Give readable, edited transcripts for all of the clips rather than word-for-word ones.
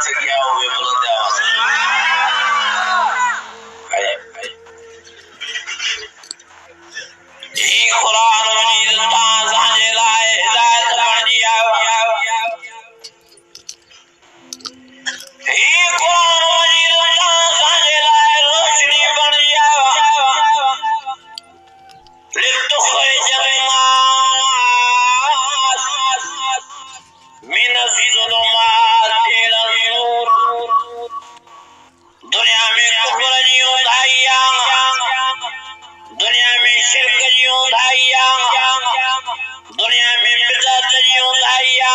سے کیا ہوئے بلند آواز یہ قرآن مجید تازہ جلائے ہدایت بن جیا یہ قرآن مجید تازہ جلائے روشنی بن جیا لتخرج الناس من الظلمات إلى النور دنیا میں کفر جیوں دھائیا دنیا میں شرک جیوں دھائیا دنیا میں بدعت جیوں دھائیا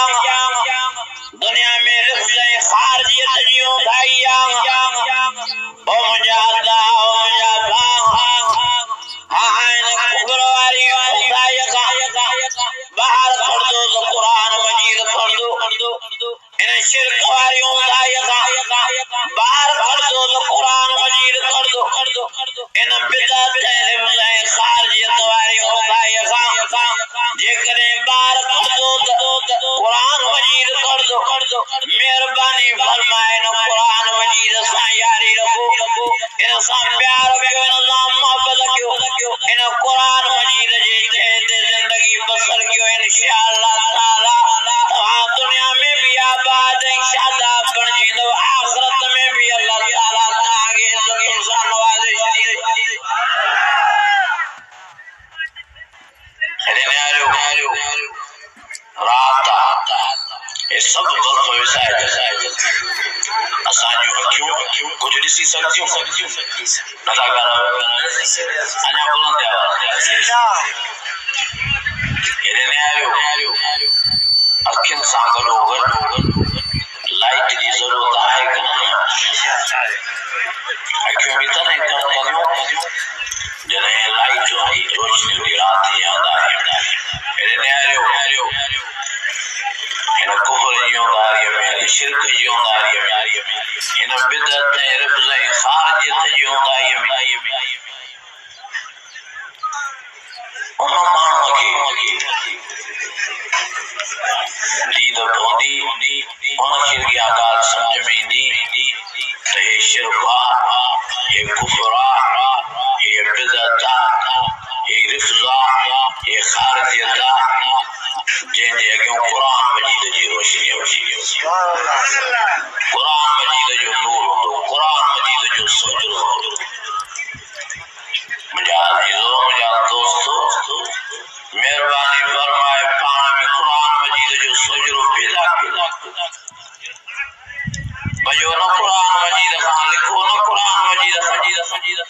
دنیا میں رفض خارجیت جیوں دھائیا او مجاہدہ او مجاہدہ کفر واری دھائیا باہر کر دو تو قرآن مجید کر دو انہیں شرک واری دھائیا باہر کر دو تو قرآن مجید کر دو انہیں بدعت خارجیت واری دھائیا جے کریں باہر کر دو تو قرآن مجید کر دو مہربانی فرمائے نہ قرآن مجید سا یاری رکھو انسان پیار رکھو انسان محبت رکھو انہیں قرآن مجید جے کہتے زندگی بسر کیو انشاءاللہ تعالی وہاں دنیا میں بھی آباد شاداب بن جیندو آخرت میں بھی اللہ تعالی تاگے تم سا نوازش رات یہ سب غلط ہوئے سائے اسان جو کیوں کچھ ڈسی سکتیوں نتا کرا انیا بلند آواز یہ نیاریو اکن سانگلو گر لائٹ دی ضرورت آئے کہ نہیں اکیوں بھی تنہیں کنیوں جنہیں لائٹ جو ہے روشنی دی رات یاد آئے یہ نیاریو انہیں کفر جیوں داری میں انہیں شرک جیوں داری میں انہیں بدعت رفض خارجیت جیوں داری میں انہوں مانو کی دید پوندی انہوں کی آگال سمجھ میں دی یہ شرکا یہ کفرا یہ بدعتا یہ رفضا یہ خارجیتا جن جے اگیوں قرآن مجید جی روشنی قرآن مجید جو نور ہو قرآن مجید جو سوجر ہو مجھا دوستو مہربانی فرمائے پانا میں قرآن مجید جو سوجر ہو پیدا بجو نہ قرآن مجید خان لکھو نہ قرآن مجید